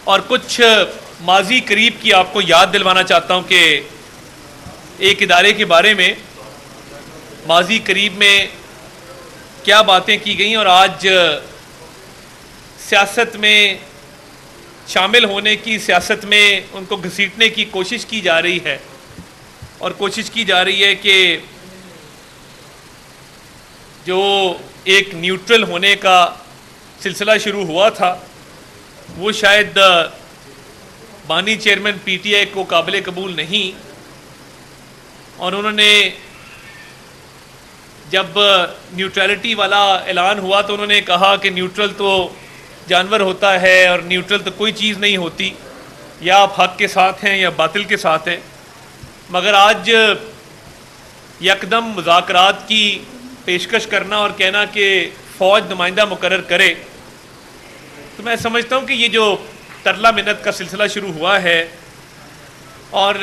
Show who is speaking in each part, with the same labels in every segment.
Speaker 1: اور کچھ ماضی قریب کی آپ کو یاد دلوانا چاہتا ہوں کہ ایک ادارے کے بارے میں ماضی قریب میں کیا باتیں کی گئیں اور آج سیاست میں شامل ہونے کی، سیاست میں ان کو گھسیٹنے کی کوشش کی جا رہی ہے، اور کوشش کی جا رہی ہے کہ جو ایک نیوٹرل ہونے کا سلسلہ شروع ہوا تھا وہ شاید بانی چیئرمین پی ٹی آئی کو قابل قبول نہیں، اور انہوں نے جب نیوٹرلٹی والا اعلان ہوا تو انہوں نے کہا کہ نیوٹرل تو جانور ہوتا ہے اور نیوٹرل تو کوئی چیز نہیں ہوتی، یا آپ حق کے ساتھ ہیں یا باطل کے ساتھ ہیں۔ مگر آج یکدم مذاکرات کی پیشکش کرنا اور کہنا کہ فوج نمائندہ مقرر کرے، تو میں سمجھتا ہوں کہ یہ جو ترلا منت کا سلسلہ شروع ہوا ہے اور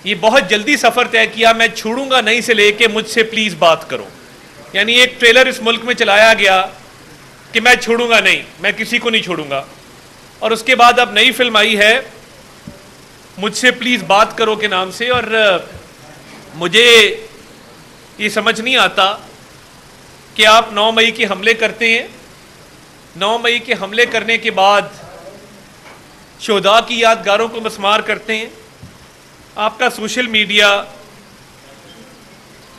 Speaker 1: یہ بہت جلدی سفر طے کیا، میں چھوڑوں گا نہیں سے لے کے مجھ سے پلیز بات کرو، یعنی ایک ٹریلر اس ملک میں چلایا گیا کہ میں چھوڑوں گا نہیں، میں کسی کو نہیں چھوڑوں گا، اور اس کے بعد اب نئی فلم آئی ہے مجھ سے پلیز بات کرو کے نام سے۔ اور مجھے یہ سمجھ نہیں آتا کہ آپ 9 مئی کے حملے کرتے ہیں، 9 مئی کے حملے کرنے کے بعد شہداء کی یادگاروں کو مسمار کرتے ہیں، آپ کا سوشل میڈیا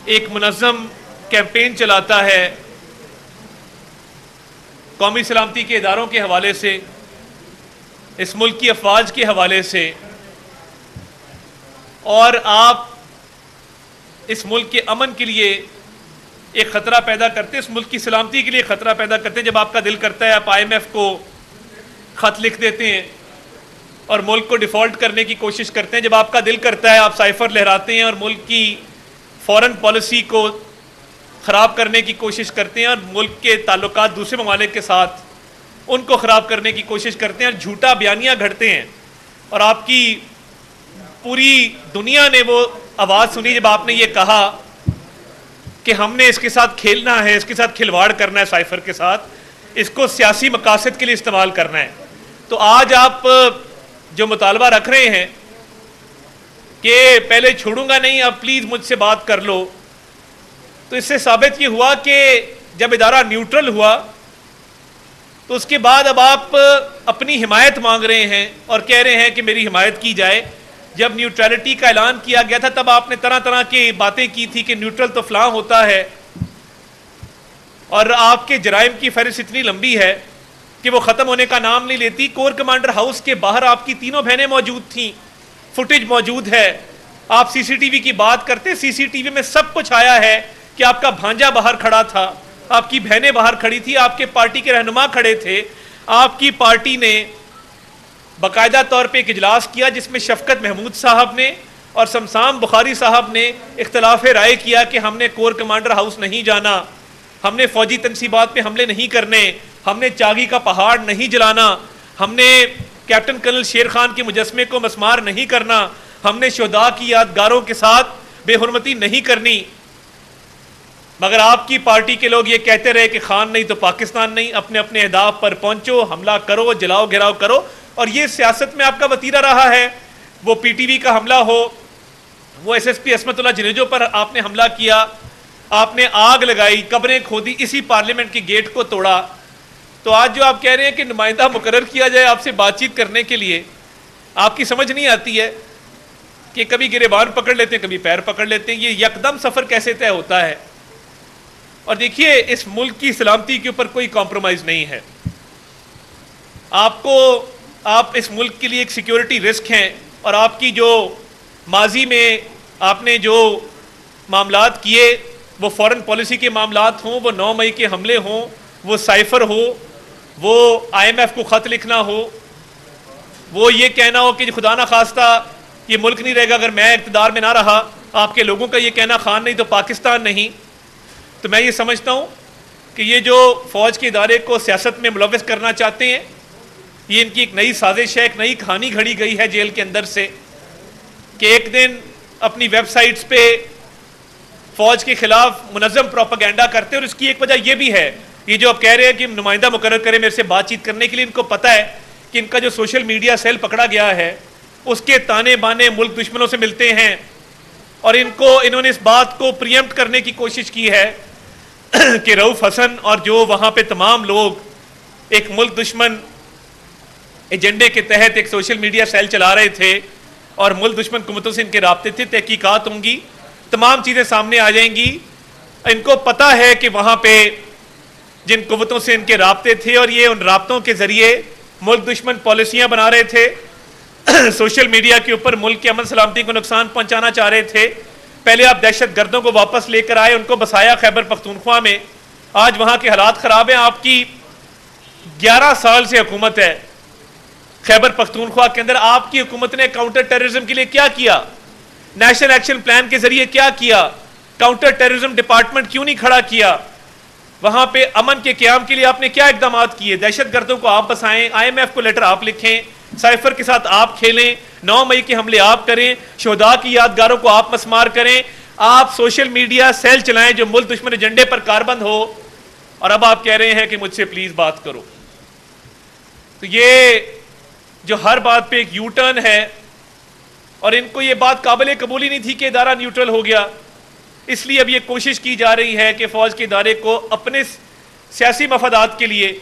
Speaker 1: ایک منظم کیمپین چلاتا ہے قومی سلامتی کے اداروں کے حوالے سے، اس ملک کی افواج کے حوالے سے، اور آپ اس ملک کے امن کے لیے ایک خطرہ پیدا کرتے ہیں، اس ملک کی سلامتی کے لیے خطرہ پیدا کرتے ہیں۔ جب آپ کا دل کرتا ہے آپ IMF کو خط لکھ دیتے ہیں اور ملک کو ڈیفالٹ کرنے کی کوشش کرتے ہیں، جب آپ کا دل کرتا ہے آپ سائفر لہراتے ہیں اور ملک کی فورن پالیسی کو خراب کرنے کی کوشش کرتے ہیں اور ملک کے تعلقات دوسرے ممالک کے ساتھ ان کو خراب کرنے کی کوشش کرتے ہیں اور جھوٹا بیانیہ گھڑتے ہیں، اور آپ کی پوری دنیا نے وہ آواز سنی جب آپ نے یہ کہا کہ ہم نے اس کے ساتھ کھیلنا ہے، اس کے ساتھ کھلواڑ کرنا ہے، سائفر کے ساتھ اس کو سیاسی مقاصد کے لیے استعمال کرنا ہے۔ تو آج آپ جو مطالبہ رکھ رہے ہیں کہ پہلے چھوڑوں گا نہیں اب پلیز مجھ سے بات کر لو، تو اس سے ثابت یہ ہوا کہ جب ادارہ نیوٹرل ہوا تو اس کے بعد اب آپ اپنی حمایت مانگ رہے ہیں اور کہہ رہے ہیں کہ میری حمایت کی جائے۔ جب نیوٹرلٹی کا اعلان کیا گیا تھا تب آپ نے طرح طرح کی باتیں کی تھی کہ نیوٹرل تو فلاں ہوتا ہے، اور آپ کے جرائم کی فہرست اتنی لمبی ہے کہ وہ ختم ہونے کا نام نہیں لیتی۔ کور کمانڈر ہاؤس کے باہر آپ کی تینوں بہنیں موجود تھیں، فوٹیج موجود ہے، آپ سی سی ٹی وی کی بات کرتے، سی سی ٹی وی میں سب کچھ آیا ہے کہ آپ کا بھانجا باہر کھڑا تھا، آپ کی بہنیں باہر کھڑی تھی، آپ کے پارٹی کے رہنما کھڑے تھے، آپ کی پارٹی نے باقاعدہ طور پہ ایک اجلاس کیا جس میں شفقت محمود صاحب نے اور شمسام بخاری صاحب نے اختلاف رائے کیا کہ ہم نے کور کمانڈر ہاؤس نہیں جانا، ہم نے فوجی تنصیبات پہ حملے نہیں کرنے، ہم نے چاگی کا پہاڑ نہیں جلانا، ہم نے کیپٹن کرنل شیر خان کے مجسمے کو مسمار نہیں کرنا، ہم نے شہداء کی یادگاروں کے ساتھ بے حرمتی نہیں کرنی۔ مگر آپ کی پارٹی کے لوگ یہ کہتے رہے کہ خان نہیں تو پاکستان نہیں، اپنے اپنے اہداف پر پہنچو، حملہ کرو، جلاؤ گھیراؤ کرو، اور یہ سیاست میں آپ کا وتیرہ رہا ہے۔ وہ پی ٹی وی کا حملہ ہو، وہ ایس ایس پی عصمت اللہ جنیجو پر آپ نے حملہ کیا، آپ نے آگ لگائی، قبریں کھودی، اسی پارلیمنٹ کی گیٹ کو توڑا، تو آج جو آپ کہہ رہے ہیں کہ نمائندہ مقرر کیا جائے آپ سے بات چیت کرنے کے لیے، آپ کی سمجھ نہیں آتی ہے کہ کبھی گریبان پکڑ لیتے ہیں، کبھی پیر پکڑ لیتے ہیں، یہ یکدم سفر کیسے طے ہوتا ہے؟ اور دیکھیے اس ملک کی سلامتی کے اوپر کوئی کمپرومائز نہیں ہے، آپ اس ملک کے لیے ایک سیکیورٹی رسک ہیں، اور آپ کی جو ماضی میں آپ نے جو معاملات کیے وہ فورن پالیسی کے معاملات ہوں، وہ 9 مئی کے حملے ہوں، وہ سائفر ہو، وہ IMF کو خط لکھنا ہو، وہ یہ کہنا ہو کہ خدا نہ خواستہ یہ ملک نہیں رہے گا اگر میں اقتدار میں نہ رہا، آپ کے لوگوں کا یہ کہنا خان نہیں تو پاکستان نہیں، تو میں یہ سمجھتا ہوں کہ یہ جو فوج کے ادارے کو سیاست میں ملوث کرنا چاہتے ہیں یہ ان کی ایک نئی سازش ہے، ایک نئی کہانی گھڑی گئی ہے جیل کے اندر سے کہ ایک دن اپنی ویب سائٹس پہ فوج کے خلاف منظم پروپیگنڈا کرتے، اور اس کی ایک وجہ یہ بھی ہے، یہ جو آپ کہہ رہے ہیں کہ نمائندہ مقرر کرے میرے سے بات چیت کرنے کے لیے، ان کو پتہ ہے کہ ان کا جو سوشل میڈیا سیل پکڑا گیا ہے اس کے تانے بانے ملک دشمنوں سے ملتے ہیں، اور انہوں نے اس بات کو پریمپٹ کرنے کی کوشش کی ہے کہ رؤوف حسن اور جو وہاں پہ تمام لوگ ایک ملک دشمن ایجنڈے کے تحت ایک سوشل میڈیا سیل چلا رہے تھے اور ملک دشمن حکومتوں سے ان کے رابطے تھے، تحقیقات ہوں گی، تمام چیزیں سامنے آ جائیں گی۔ ان کو پتہ ہے کہ وہاں پہ جن قوتوں سے ان کے رابطے تھے اور یہ ان رابطوں کے ذریعے ملک دشمن پالیسیاں بنا رہے تھے، سوشل میڈیا کے اوپر ملک کے امن سلامتی کو نقصان پہنچانا چاہ رہے تھے۔ پہلے آپ دہشت گردوں کو واپس لے کر آئے، ان کو بسایا خیبر پختونخوا میں، آج وہاں کے حالات خراب ہیں۔ آپ کی 11 سال سے حکومت ہے خیبر پختونخوا کے اندر، آپ کی حکومت نے کاؤنٹر ٹیررزم کے لیے کیا کیا؟ نیشنل ایکشن پلان کے ذریعے کیا کیا؟ کاؤنٹر ٹیررزم ڈپارٹمنٹ کیوں نہیں کھڑا کیا؟ وہاں پہ امن کے قیام کے لیے آپ نے کیا اقدامات کیے؟ دہشت گردوں کو آپ بسائیں، IMF کو لیٹر آپ لکھیں، سائفر کے ساتھ آپ کھیلیں، 9 مئی کے حملے آپ کریں، شہداء کی یادگاروں کو آپ مسمار کریں، آپ سوشل میڈیا سیل چلائیں جو ملک دشمن ایجنڈے پر کاربند ہو، اور اب آپ کہہ رہے ہیں کہ مجھ سے پلیز بات کرو۔ تو یہ جو ہر بات پہ ایک یو ٹرن ہے، اور ان کو یہ بات قابل قبول ہی نہیں تھی کہ ادارہ نیوٹرل ہو گیا، اس لیے اب یہ کوشش کی جا رہی ہے کہ فوج کے ادارے کو اپنے سیاسی مفادات کے لیے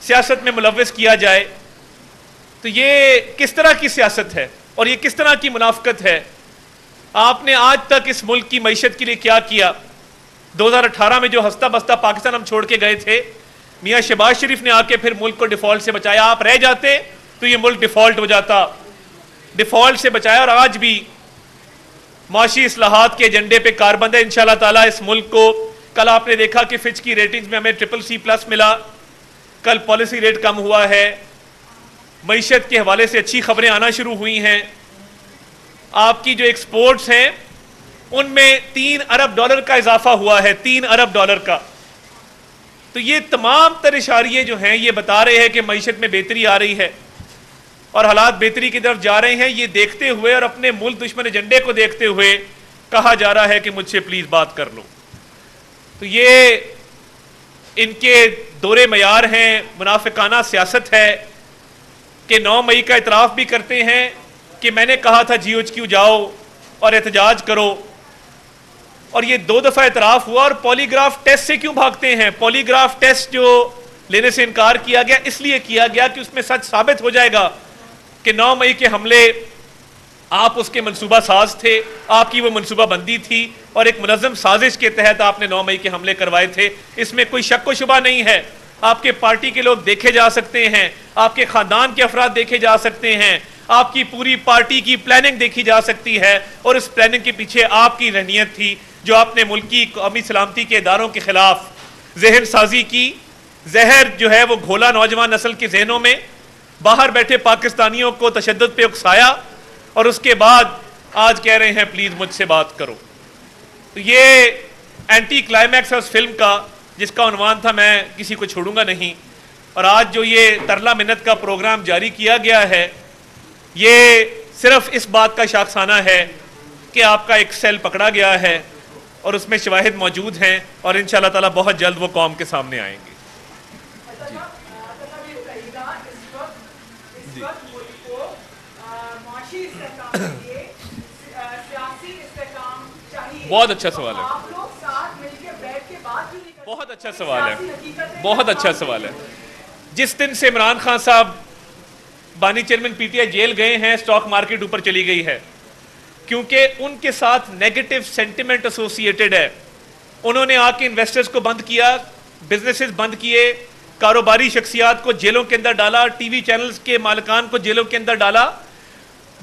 Speaker 1: سیاست میں ملوث کیا جائے۔ تو یہ کس طرح کی سیاست ہے اور یہ کس طرح کی منافقت ہے؟ آپ نے آج تک اس ملک کی معیشت کے لیے کیا کیا؟ 2018 میں جو ہستہ بستہ پاکستان ہم چھوڑ کے گئے تھے، میاں شہباز شریف نے آ کے پھر ملک کو ڈیفالٹ سے بچایا۔ آپ رہ جاتے تو یہ ملک ڈیفالٹ ہو جاتا، ڈیفالٹ سے بچایا، اور آج بھی معاشی اصلاحات کے ایجنڈے پہ کاربند ہے انشاءاللہ تعالیٰ اس ملک کو۔ کل آپ نے دیکھا کہ فچ کی ریٹنگز میں ہمیں CCC+ ملا، کل پالیسی ریٹ کم ہوا ہے، معیشت کے حوالے سے اچھی خبریں آنا شروع ہوئی ہیں۔ آپ کی جو ایکسپورٹس ہیں ان میں $3 ارب کا اضافہ ہوا ہے، $3 ارب کا۔ تو یہ تمام تر اشاریے جو ہیں یہ بتا رہے ہیں کہ معیشت میں بہتری آ رہی ہے اور حالات بہتری کی طرف جا رہے ہیں۔ یہ دیکھتے ہوئے اور اپنے ملک دشمن ایجنڈے کو دیکھتے ہوئے کہا جا رہا ہے کہ مجھ سے پلیز بات کر لو۔ تو یہ ان کے دور معیار ہیں، منافقانہ سیاست ہے کہ 9 مئی کا اعتراف بھی کرتے ہیں کہ میں نے کہا تھا GHQ جاؤ اور احتجاج کرو، اور یہ 2 دفعہ اعتراف ہوا۔ اور پولی گراف ٹیسٹ سے کیوں بھاگتے ہیں؟ پولی گراف ٹیسٹ جو لینے سے انکار کیا گیا اس لیے کیا گیا کہ اس میں سچ ثابت ہو جائے گا کہ 9 مئی کے حملے آپ اس کے منصوبہ ساز تھے، آپ کی وہ منصوبہ بندی تھی اور ایک منظم سازش کے تحت آپ نے 9 مئی کے حملے کروائے تھے۔ اس میں کوئی شک و شبہ نہیں ہے۔ آپ کے پارٹی کے لوگ دیکھے جا سکتے ہیں، آپ کے خاندان کے افراد دیکھے جا سکتے ہیں، آپ کی پوری پارٹی کی پلاننگ دیکھی جا سکتی ہے، اور اس پلاننگ کے پیچھے آپ کی ذہنیت تھی جو آپ نے ملکی قومی سلامتی کے اداروں کے خلاف ذہن سازی کی۔ زہر جو ہے وہ گھولا نوجوان نسل کے ذہنوں میں، باہر بیٹھے پاکستانیوں کو تشدد پہ اکسایا، اور اس کے بعد آج کہہ رہے ہیں پلیز مجھ سے بات کرو۔ تو یہ اینٹی کلائمیکس ہے اس فلم کا جس کا عنوان تھا میں کسی کو چھوڑوں گا نہیں، اور آج جو یہ ترلا منت کا پروگرام جاری کیا گیا ہے یہ صرف اس بات کا شاخسانہ ہے کہ آپ کا ایک سیل پکڑا گیا ہے اور اس میں شواہد موجود ہیں، اور انشاءاللہ تعالیٰ بہت جلد وہ قوم کے سامنے آئیں گے۔ بہت اچھا سوال ہے، بہت اچھا سوال ہے، بہت اچھا سوال ہے۔ جس دن سے عمران خان صاحب بانی چیئرمین PTI جیل گئے ہیں، سٹاک مارکیٹ اوپر چلی گئی ہے، کیونکہ ان کے ساتھ نیگیٹو سینٹیمنٹ ایسوسیٹڈ ہے۔ انہوں نے آ کے انویسٹرز کو بند کیا، بزنسز بند کیے، کاروباری شخصیات کو جیلوں کے اندر ڈالا، ٹی وی چینلز کے مالکان کو جیلوں کے اندر ڈالا۔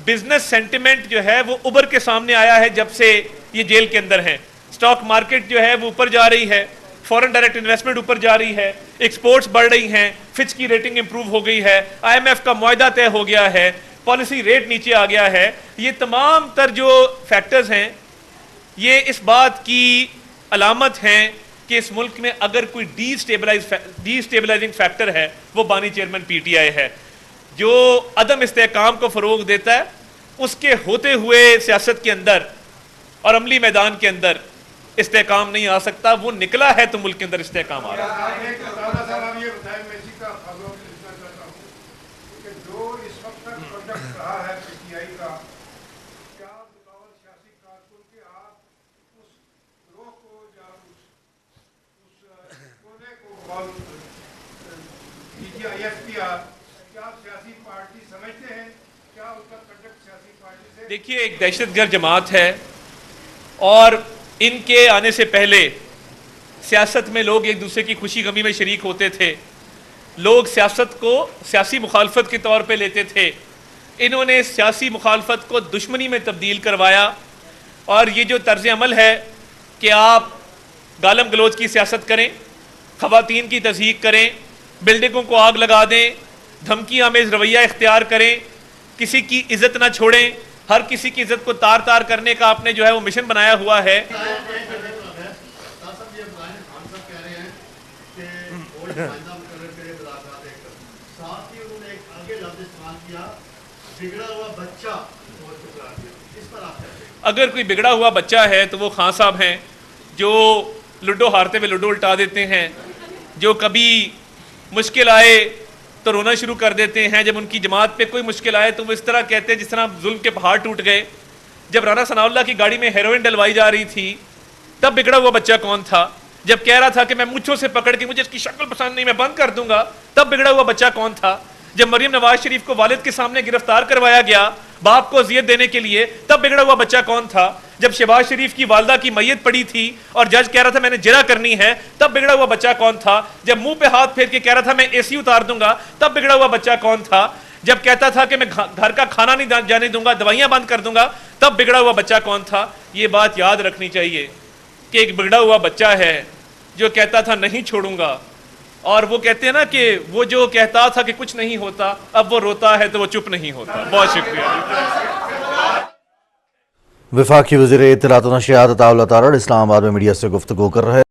Speaker 1: بزنس سینٹیمنٹ جو ہے وہ ابھر کے سامنے آیا ہے جب سے یہ جیل کے اندر ہیں۔ سٹاک مارکیٹ جو ہے وہ اوپر جا رہی ہے، فورن ڈائریکٹ انویسٹمنٹ اوپر جا رہی ہے، ایکسپورٹس بڑھ رہی ہیں، فچ کی ریٹنگ امپروو ہو گئی ہے، IMF کا معاہدہ طے ہو گیا ہے، پالیسی ریٹ نیچے آ گیا ہے۔ یہ تمام تر جو فیکٹرز ہیں یہ اس بات کی علامت ہیں کہ اس ملک میں اگر کوئی ڈی اسٹیبلائزنگ فیکٹر ہے وہ بانی چیئرمین PTI ہے، جو عدم استحکام کو فروغ دیتا ہے۔ اس کے ہوتے ہوئے سیاست کے اندر اور عملی میدان کے اندر استحکام نہیں آ سکتا، وہ نکلا ہے تو ملک کے اندر استحکام آ رہا ہے۔
Speaker 2: کہ جو اس وقت تک پروجیکٹ رہا ہے پی ٹی آئی کا، کیا بطور سیاسی کارکن کے آپ اس گروہ کو یا اس کونے کو پی ٹی آئی ایف کیا کیا سیاسی پارٹی سمجھتے ہیں؟ کیا ان کا کنڈکٹ سیاسی پارٹی سے؟
Speaker 1: دیکھیے، ایک دہشت گرد جماعت ہے اور ان کے آنے سے پہلے سیاست میں لوگ ایک دوسرے کی خوشی غمی میں شریک ہوتے تھے. لوگ سیاست کو سیاسی مخالفت کے طور پہ لیتے تھے. انہوں نے سیاسی مخالفت کو دشمنی میں تبدیل کروایا، اور یہ جو طرز عمل ہے کہ آپ گالم گلوچ کی سیاست کریں، خواتین کی تضحیک کریں، بلڈنگوں کو آگ لگا دیں، دھمکی آمیز رویہ اختیار کریں، کسی کی عزت نہ چھوڑیں، ہر کسی کی عزت کو تار تار کرنے کا آپ نے جو ہے وہ مشن بنایا ہوا ہے. اگر کوئی بگڑا ہوا بچہ ہے تو وہ خان صاحب ہیں، جو لوڈو ہارتے ہوئے لوڈو الٹا دیتے ہیں، جو کبھی مشکل آئے تو رونا شروع کر دیتے ہیں، جب ان کی جماعت پہ کوئی مشکل آئے تو وہ اس طرح کہتے ہیں جس طرح ظلم کے پہاڑ ٹوٹ گئے. جب رانا ثناء اللہ کی گاڑی میں ہیروئن ڈلوائی جا رہی تھی تب بگڑا ہوا بچہ کون تھا؟ جب کہہ رہا تھا کہ میں مونچھوں سے پکڑ کے مجھے اس کی شکل پسند نہیں میں بند کر دوں گا تب بگڑا ہوا بچہ کون تھا؟ جب مریم نواز شریف کو والد کے سامنے گرفتار کروایا گیا باپ کو اذیت دینے کے لیے تب بگڑا ہوا بچہ کون تھا؟ جب شہباز شریف کی والدہ کی میت پڑی تھی اور جج کہہ رہا تھا میں نے جرح کرنی ہے تب بگڑا ہوا بچہ کون تھا؟ جب منہ پہ ہاتھ پھیر کے کہہ رہا تھا میں اے سی اتار دوں گا تب بگڑا ہوا بچہ کون تھا؟ جب کہتا تھا کہ میں گھر کا کھانا نہیں جانے دوں گا، دوائیاں بند کر دوں گا تب بگڑا ہوا بچہ کون تھا؟ یہ بات یاد رکھنی چاہیے کہ ایک بگڑا ہوا بچہ ہے جو کہتا تھا نہیں چھوڑوں گا، اور وہ کہتے ہیں نا کہ وہ جو کہتا تھا کہ کچھ نہیں ہوتا اب وہ روتا ہے تو وہ چپ نہیں ہوتا. بہت شکریہ.
Speaker 3: وفاقی وزیر اطلاعات و نشریات عطا اللہ تارڑ اسلام آباد میں میڈیا سے گفتگو کر رہے